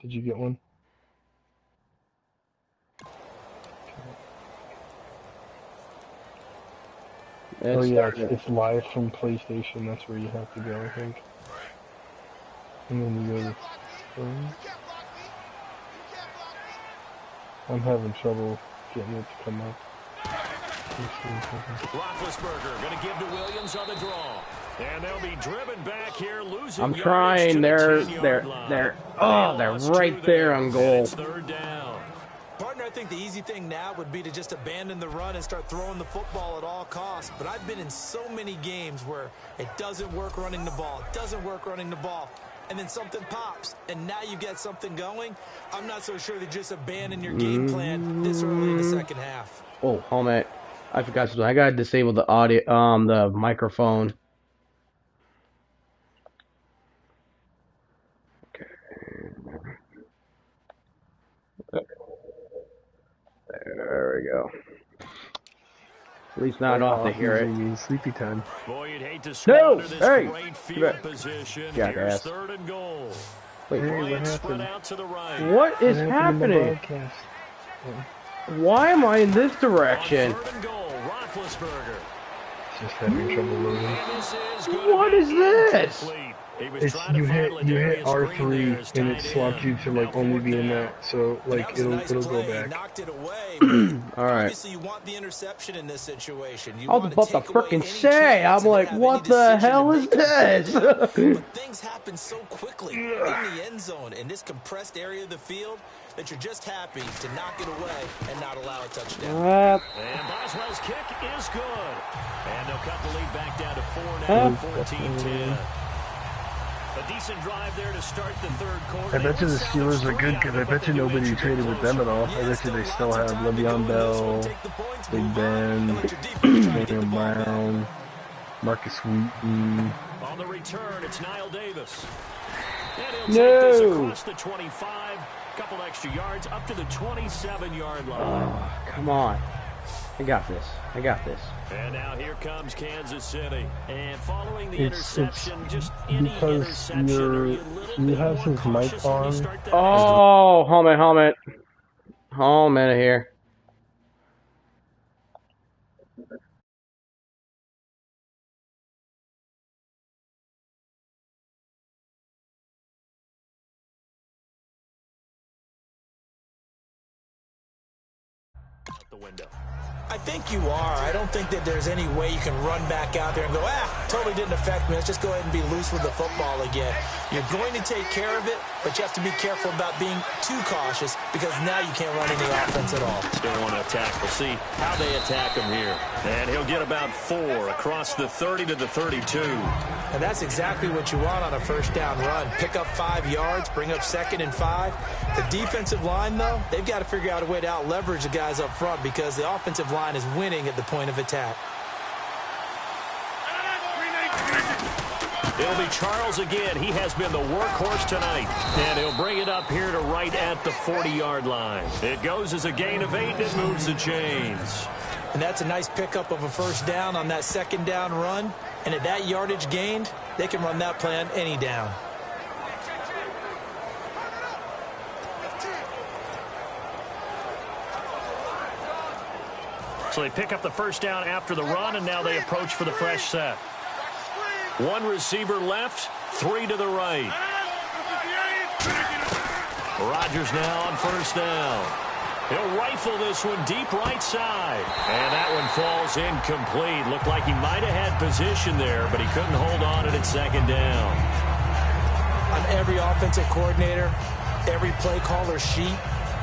Did you get one? Oh yeah, it's live from PlayStation. That's where you have to go, I think. And then you go to phone. I'm having trouble getting it to come up. Roethlisberger going to give to Williams on the draw. And they'll be driven back here, losing. I'm trying. They're right there on goal. Third down. Partner, I think the easy thing now would be to just abandon the run and start throwing the football at all costs. But I've been in so many games where it doesn't work running the ball. It doesn't work running the ball. And then something pops, and now you get something going. I'm not so sure that just abandon your game plan this early in the second half. Oh, helmet. I forgot something. I gotta disable the audio, the microphone. Okay. There we go. At least now I don't have to hear it. Sleepy time. Boy, you'd hate to squander this great field position. Yeah, here's third and goal. Wait, Bryant spread out to the right. What is happening? Why am I in this direction? Third and goal, Roethlisberger. Just having trouble loading. What is this? It's you hit R3 and it swapped you to like only be in that, so like it'll go back. Knocked it away. All right. Obviously, you want the interception in this situation. I was about to frickin' say, I'm like, what the hell is this? But things happen so quickly in the end zone in this compressed area of the field that you're just happy to knock it away and not allow a touchdown. And Boswell's kick is good. And they'll cut the lead back down to 4 now, 14-10. A decent drive there to start the third quarter. I bet you the Steelers are good because I bet you nobody traded with them at all. I bet you they still have Le'Veon Bell, Big Ben, Daniel Brown, Marcus Wheaton. On the return, it's Niall Davis. And he'll take this across the 25, couple extra yards up to the 27-yard line. Oh, come on. I got this. I got this. And now here comes Kansas City. And following the interception, just any interception, you have his mic on. Oh, helmet. Helmet here. Out the window. I think you are. I don't think that there's any way you can run back out there and go, totally didn't affect me. Let's just go ahead and be loose with the football again. You're going to take care of it, but you have to be careful about being too cautious because now you can't run any offense at all. Still want to attack. We'll see how they attack him here. And he'll get about 4 across the 30 to the 32. And that's exactly what you want on a first down run. Pick up 5 yards, bring up 2nd and 5. The defensive line, though, they've got to figure out a way to out-leverage the guys up front because the offensive line is winning at the point of attack. It'll be Charles again. He has been the workhorse tonight. And he'll bring it up here to right at the 40-yard line. It goes as a gain of 8 and it moves the chains. And that's a nice pickup of a first down on that 2nd down run. And at that yardage gained, they can run that play on any down. So they pick up the first down after the run, and now they approach for the fresh set. 1 receiver left, 3 to the right. Rodgers now on first down. He'll rifle this one deep right side. And that one falls incomplete. Looked like he might have had position there, but he couldn't hold on it at 2nd down. On every offensive coordinator, every play caller sheet,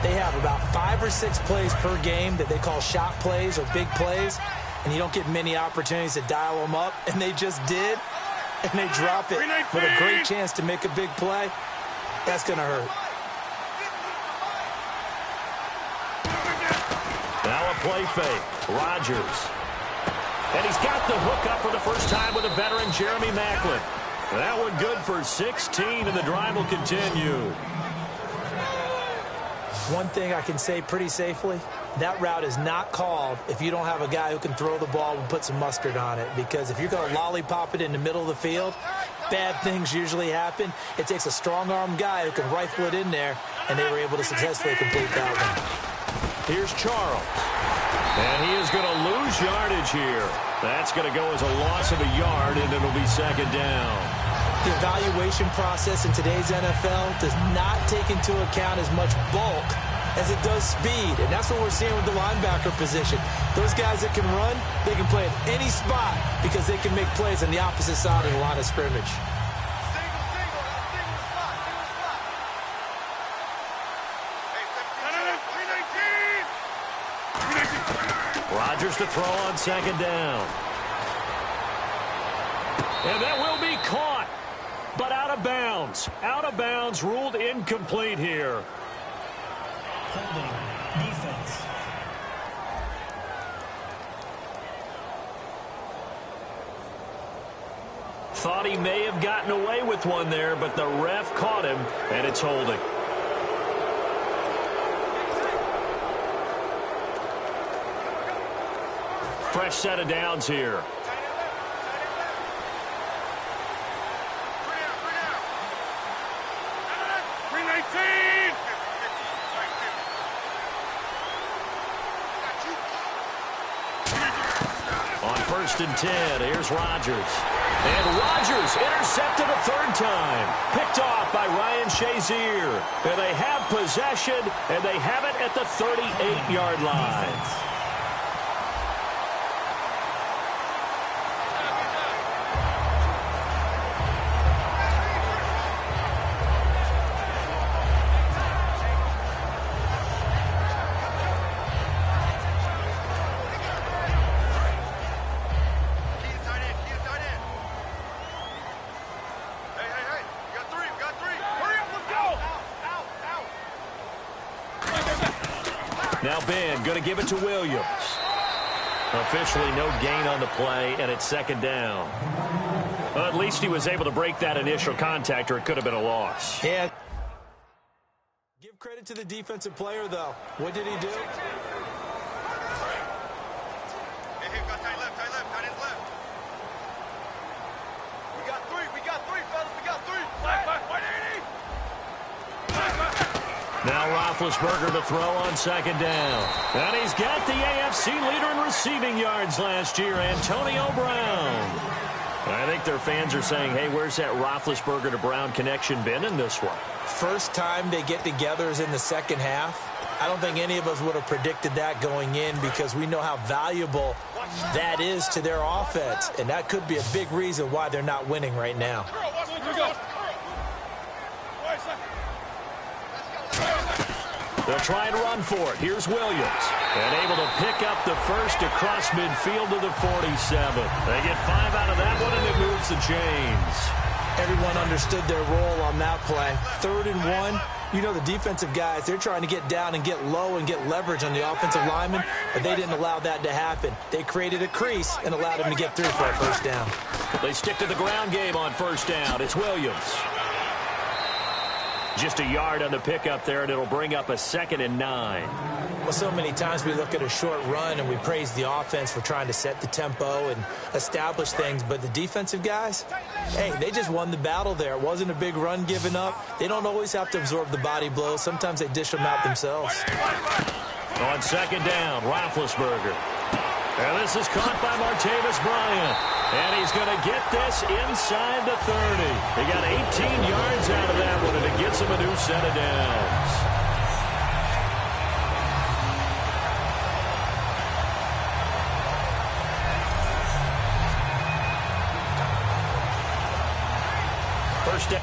they have about 5 or 6 plays per game that they call shot plays or big plays, and you don't get many opportunities to dial them up, and they just did, and they drop it with a great chance to make a big play. That's going to hurt. Now a play fake. Rodgers. And he's got the hook up for the first time with a veteran, Jeremy Maclin. That one good for 16, and the drive will continue. One thing I can say pretty safely, that route is not called if you don't have a guy who can throw the ball and put some mustard on it. Because if you're going to lollipop it in the middle of the field, bad things usually happen. It takes a strong-arm guy who can rifle it in there, and they were able to successfully complete that one. Here's Charles. And he is going to lose yardage here. That's going to go as a loss of a yard, and it'll be second down. The evaluation process in today's NFL does not take into account as much bulk as it does speed, and that's what we're seeing with the linebacker position. Those guys that can run, they can play at any spot because they can make plays on the opposite side of the line of scrimmage. Rodgers to throw on second down. And that will be caught, but out of bounds. Out of bounds, ruled incomplete here. Holding defense. Thought he may have gotten away with one there, but the ref caught him, and it's holding. Fresh set of downs here. On 1st and 10, here's Rodgers. And Rodgers intercepted a third time. Picked off by Ryan Shazier. And they have possession, and they have it at the 38-yard line. Now Ben going to give it to Williams. Officially no gain on the play, and it's second down. Well, at least he was able to break that initial contact, or it could have been a loss. Yeah. Give credit to the defensive player, though. What did he do? Now Roethlisberger to throw on second down. And he's got the AFC leader in receiving yards last year, Antonio Brown. I think their fans are saying, hey, where's that Roethlisberger to Brown connection been in this one? First time they get together is in the second half. I don't think any of us would have predicted that going in because we know how valuable that is to their offense. And that could be a big reason why they're not winning right now. They'll try and run for it. Here's Williams. And able to pick up the first across midfield to the 47. They get 5 out of that one, and it moves the chains. Everyone understood their role on that play. 3rd and 1. You know the defensive guys, they're trying to get down and get low and get leverage on the offensive lineman, but they didn't allow that to happen. They created a crease and allowed him to get through for a first down. They stick to the ground game on first down. It's Williams. Just a yard on the pickup there, and it'll bring up a 2nd and 9. Well, so many times we look at a short run and we praise the offense for trying to set the tempo and establish things, but the defensive guys, hey, they just won the battle there. It wasn't a big run given up. They don't always have to absorb the body blows. Sometimes they dish them out themselves. On second down, Roethlisberger. And this is caught by Martavis Bryant. And he's going to get this inside the 30. He got 18 yards out of that one, and it gets him a new set of downs. First down.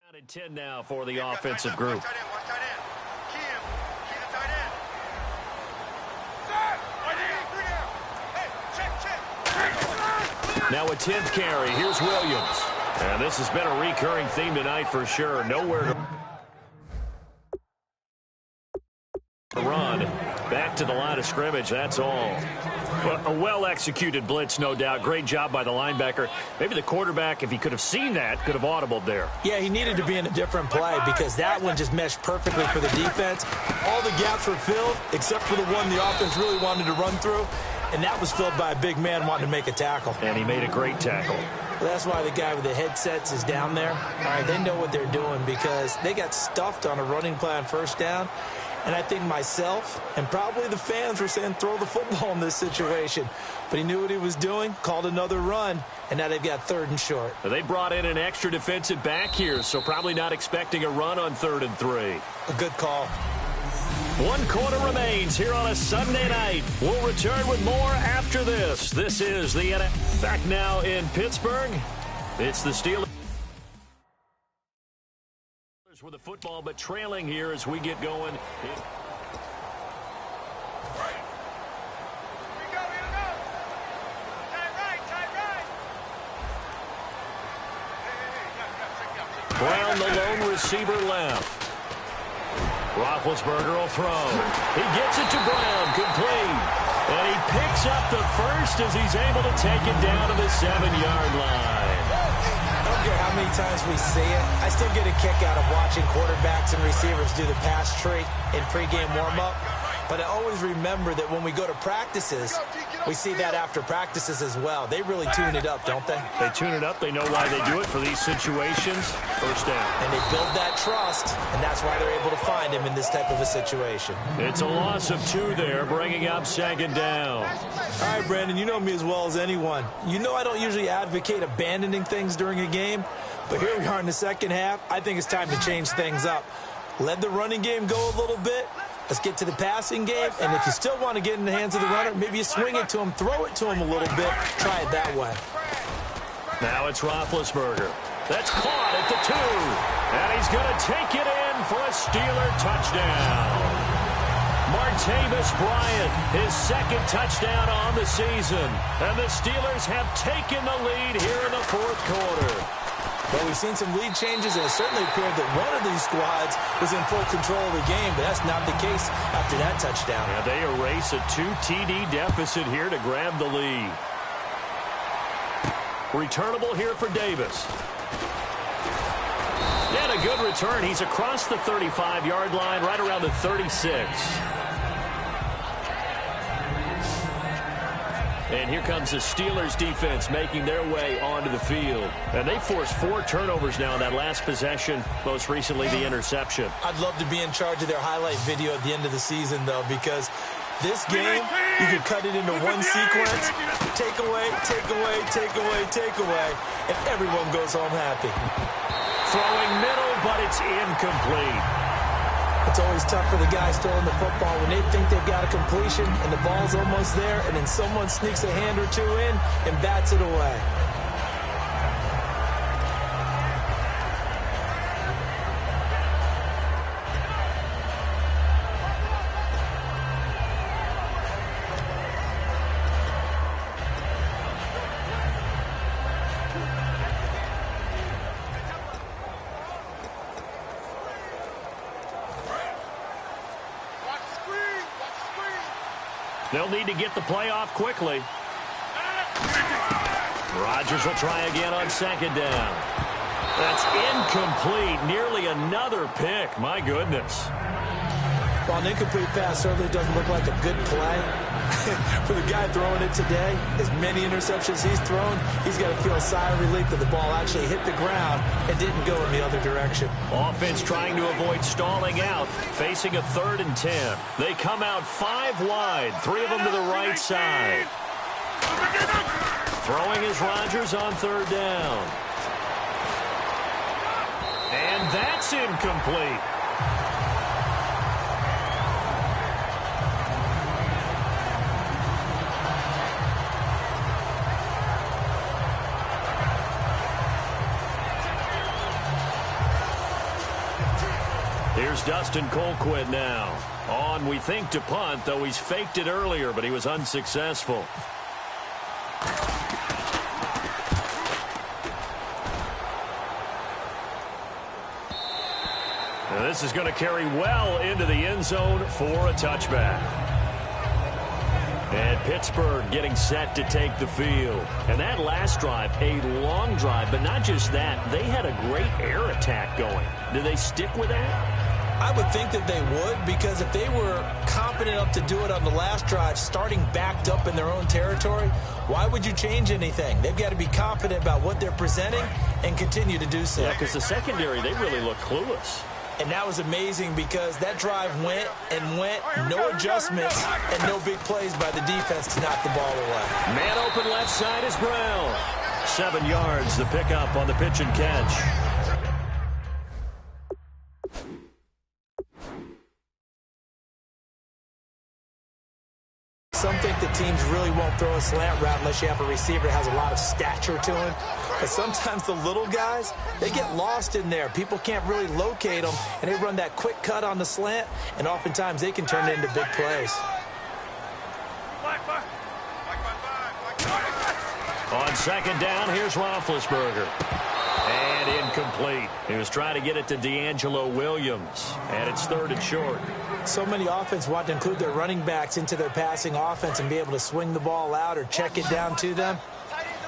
Down at 10 now for the offensive group. Now a 10th carry. Here's Williams. And this has been a recurring theme tonight for sure. Nowhere to run. Back to the line of scrimmage. That's all. Well, a well-executed blitz, no doubt. Great job by the linebacker. Maybe the quarterback, if he could have seen that, could have audibled there. Yeah, he needed to be in a different play because that one just meshed perfectly for the defense. All the gaps were filled except for the one the offense really wanted to run through, and that was filled by a big man wanting to make a tackle. And he made a great tackle. Well, that's why the guy with the headsets is down there. All right, they know what they're doing because they got stuffed on a running play on first down. And I think myself and probably the fans were saying throw the football in this situation. But he knew what he was doing, called another run, and now they've got 3rd and short. They brought in an extra defensive back here, so probably not expecting a run on 3rd and 3. A good call. 1 quarter remains here on a Sunday night. We'll return with more after this. This is the NFL. Back now in Pittsburgh. It's the Steelers with the football, but trailing here as we get going. Brown, the lone receiver left. Roethlisberger will throw. He gets it to Brown, complete. And he picks up the first as he's able to take it down to the 7-yard line. I don't care how many times we see it. I still get a kick out of watching quarterbacks and receivers do the pass tree in pregame warm-up. But I always remember that when we go to practices, we see that after practices as well. They really tune it up, don't they? They tune it up. They know why they do it for these situations. First down. And they build that trust, and that's why they're able to find him in this type of a situation. It's a loss of 2 there, bringing up 2nd down. All right, Brandon, you know me as well as anyone. You know I don't usually advocate abandoning things during a game, but here we are in the second half. I think it's time to change things up. Let the running game go a little bit. Let's get to the passing game, and if you still want to get in the hands of the runner, maybe you swing it to him, throw it to him a little bit, try it that way. Now it's Roethlisberger. That's caught at the 2, and he's going to take it in for a Steeler touchdown. Martavis Bryant, his 2nd touchdown on the season, and the Steelers have taken the lead here in the 4th quarter. Well, we've seen some lead changes, and it certainly appeared that one of these squads was in full control of the game, but that's not the case after that touchdown. Yeah, they erase a 2 TD deficit here to grab the lead. Returnable here for Davis. And a good return. He's across the 35-yard line, right around the 36. And here comes the Steelers defense making their way onto the field. And they forced 4 turnovers now in that last possession, most recently the interception. I'd love to be in charge of their highlight video at the end of the season, though, because this game, you can cut it into one sequence, take away, take away, take away, take away, and everyone goes home happy. Throwing middle, but it's incomplete. It's always tough for the guys throwing the football when they think they've got a completion and the ball's almost there, and then someone sneaks a hand or 2 in and bats it away. They'll need to get the play off quickly. Rodgers will try again on 2nd down. That's incomplete. Nearly another pick. My goodness. Well, an incomplete pass certainly doesn't look like a good play. For the guy throwing it today, as many interceptions he's thrown, he's got to feel a sigh of relief that the ball actually hit the ground and didn't go in the other direction. Offense trying to avoid stalling out, facing a 3rd and 10. They come out 5 wide, 3 of them to the right side. Throwing is Rodgers on 3rd down. And that's incomplete. Here's Dustin Colquitt now. On, we think, to punt, though he's faked it earlier, but he was unsuccessful. Now this is going to carry well into the end zone for a touchback. And Pittsburgh getting set to take the field. And that last drive, a long drive, but not just that. They had a great air attack going. Do they stick with that? I would think that they would, because if they were confident enough to do it on the last drive, starting backed up in their own territory, why would you change anything? They've got to be confident about what they're presenting and continue to do so. Yeah, because the secondary, they really look clueless. And that was amazing because that drive went and went, no adjustments, and no big plays by the defense to knock the ball away. Man open left side is Brown. 7 yards, the pickup on the pitch and catch. Some think that teams really won't throw a slant route unless you have a receiver that has a lot of stature to him. But sometimes the little guys, they get lost in there. People can't really locate them, and they run that quick cut on the slant, and oftentimes they can turn it into big plays. On second down, here's Roethlisberger. And incomplete. He was trying to get it to D'Angelo Williams, and it's 3rd and short. So many offense want to include their running backs into their passing offense and be able to swing the ball out or check it down to them.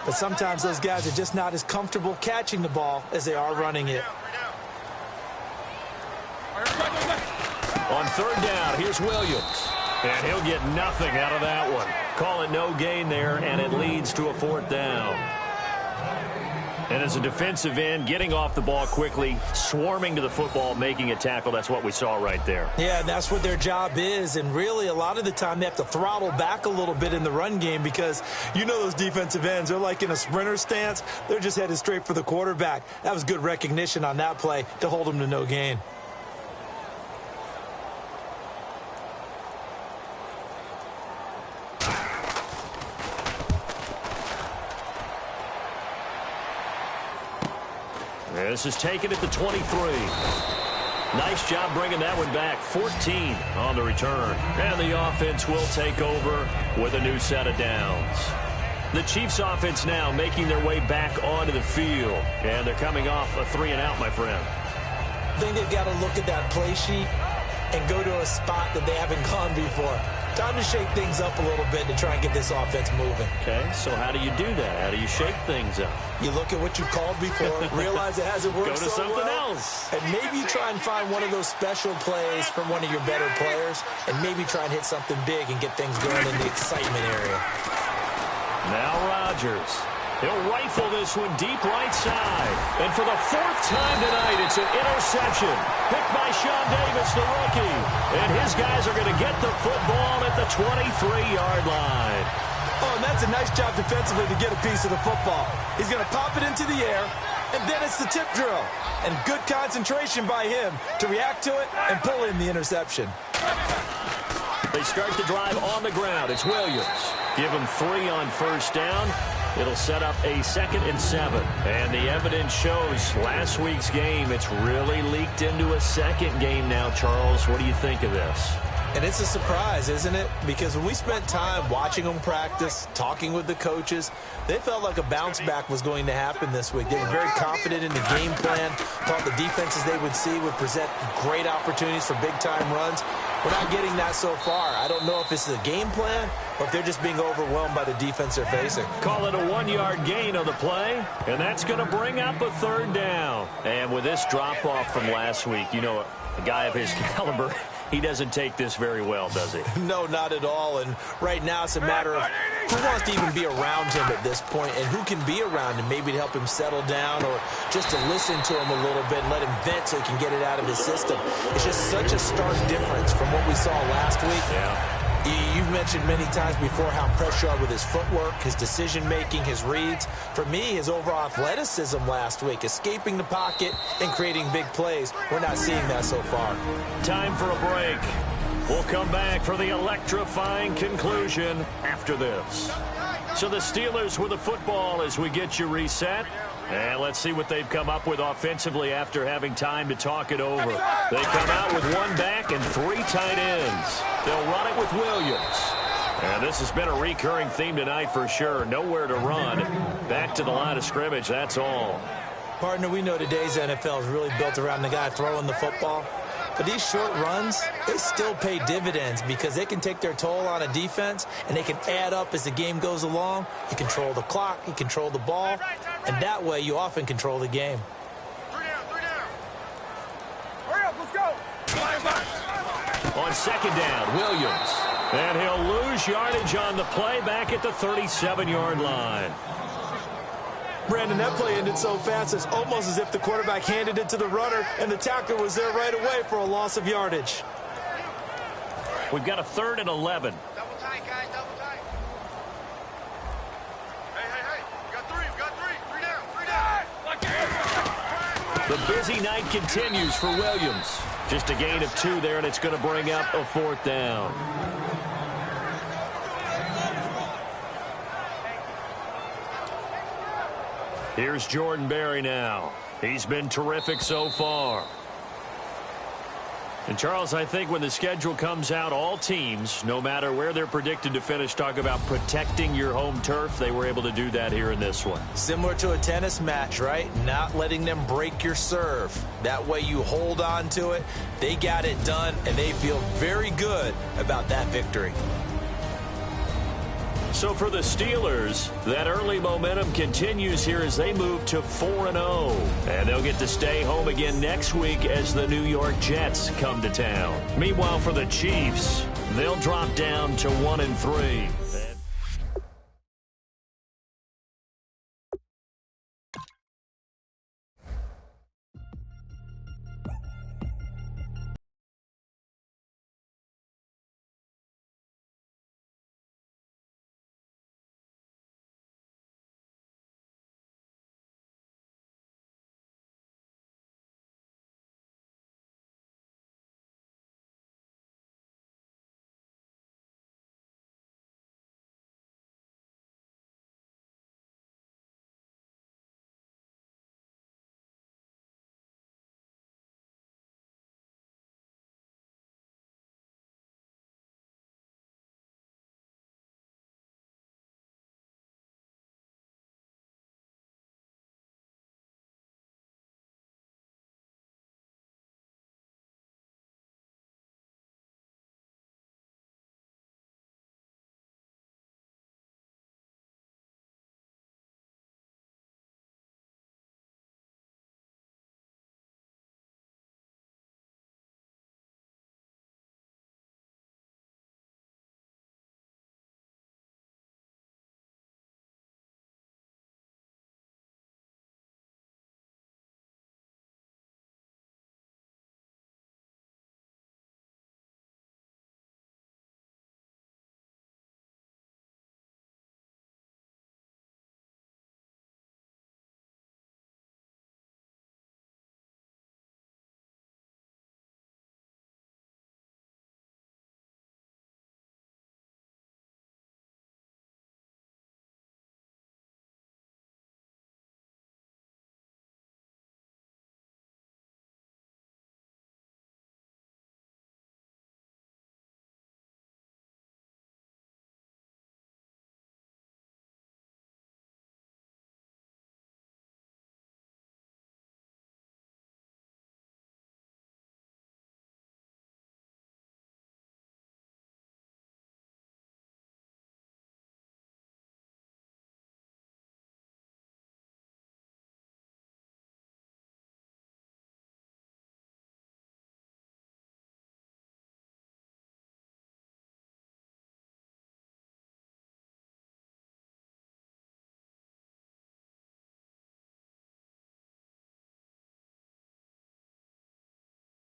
But sometimes those guys are just not as comfortable catching the ball as they are running it. On 3rd down, here's Williams. And he'll get nothing out of that one. Call it no gain there, and it leads to a 4th down. And as a defensive end, getting off the ball quickly, swarming to the football, making a tackle, that's what we saw right there. Yeah, and that's what their job is. And really, a lot of the time, they have to throttle back a little bit in the run game because you know those defensive ends, they're like in a sprinter stance. They're just headed straight for the quarterback. That was good recognition on that play to hold them to no gain. This is taken at the 23. Nice job bringing that one back. 14 on the return. And the offense will take over with a new set of downs. The Chiefs offense now making their way back onto the field. And they're coming off a 3-and-out, my friend. I think they've got to look at that play sheet and go to a spot that they haven't gone before. Time to shake things up a little bit to try and get this offense moving. Okay, so how do you do that? How do you shake things up? You look at what you've called before, realize it hasn't worked so well. Go to something else. And maybe you try and find one of those special plays from one of your better players, and maybe try and hit something big and get things going in the excitement area. Now Rodgers. He'll rifle this one deep right side. And for the 4th time tonight, it's an interception. Picked by Sean Davis, the rookie. And his guys are going to get the football at the 23-yard line. Oh, and that's a nice job defensively to get a piece of the football. He's going to pop it into the air, and then it's the tip drill. And good concentration by him to react to it and pull in the interception. They start the drive on the ground. It's Williams. Give him 3 on 1st down. It'll set up a 2nd and 7. And the evidence shows last week's game, it's really leaked into a second game now, Charles. What do you think of this? And it's a surprise, isn't it? Because when we spent time watching them practice, talking with the coaches, they felt like a bounce back was going to happen this week. They were very confident in the game plan, thought the defenses they would see would present great opportunities for big-time runs. We're not getting that so far. I don't know if it's the game plan or if they're just being overwhelmed by the defense they're facing. Call it a 1-yard gain on the play, and that's going to bring up a 3rd down. And with this drop-off from last week, you know, a guy of his caliber, he doesn't take this very well, does he? No, not at all. And right now it's a matter of who wants to even be around him at this point and who can be around him, maybe to help him settle down or just to listen to him a little bit and let him vent so he can get it out of his system. It's just such a stark difference from what we saw last week. Yeah. You've mentioned many times before how impressed you are with his footwork, his decision-making, his reads. For me, his overall athleticism last week, escaping the pocket and creating big plays. We're not seeing that so far. Time for a break. We'll come back for the electrifying conclusion after this. So the Steelers with the football as we get you reset. And let's see what they've come up with offensively after having time to talk it over. They come out with 1 back and 3 tight ends. They'll run it with Williams. And this has been a recurring theme tonight for sure. Nowhere to run. Back to the line of scrimmage, that's all. Partner, we know today's NFL is really built around the guy throwing the football. But these short runs, they still pay dividends because they can take their toll on a defense, and they can add up as the game goes along. You control the clock, you control the ball, and that way you often control the game. 3 down. Hurry up, let's go. On second down, Williams. And he'll lose yardage on the play back at the 37-yard line. Brandon, that play ended so fast, it's almost as if the quarterback handed it to the runner, and the tackler was there right away for a loss of yardage. We've got a 3rd and 11. Double tight, guys, double tight. Hey. We got 3. 3 down. The busy night continues for Williams. Just a gain of 2 there, and it's going to bring up a 4th down. Here's Jordan Berry now. He's been terrific so far. And, Charles, I think when the schedule comes out, all teams, no matter where they're predicted to finish, talk about protecting your home turf. They were able to do that here in this one. Similar to a tennis match, right? Not letting them break your serve. That way you hold on to it. They got it done, and they feel very good about that victory. So for the Steelers, that early momentum continues here as they move to 4-0. And they'll get to stay home again next week as the New York Jets come to town. Meanwhile, for the Chiefs, they'll drop down to 1-3.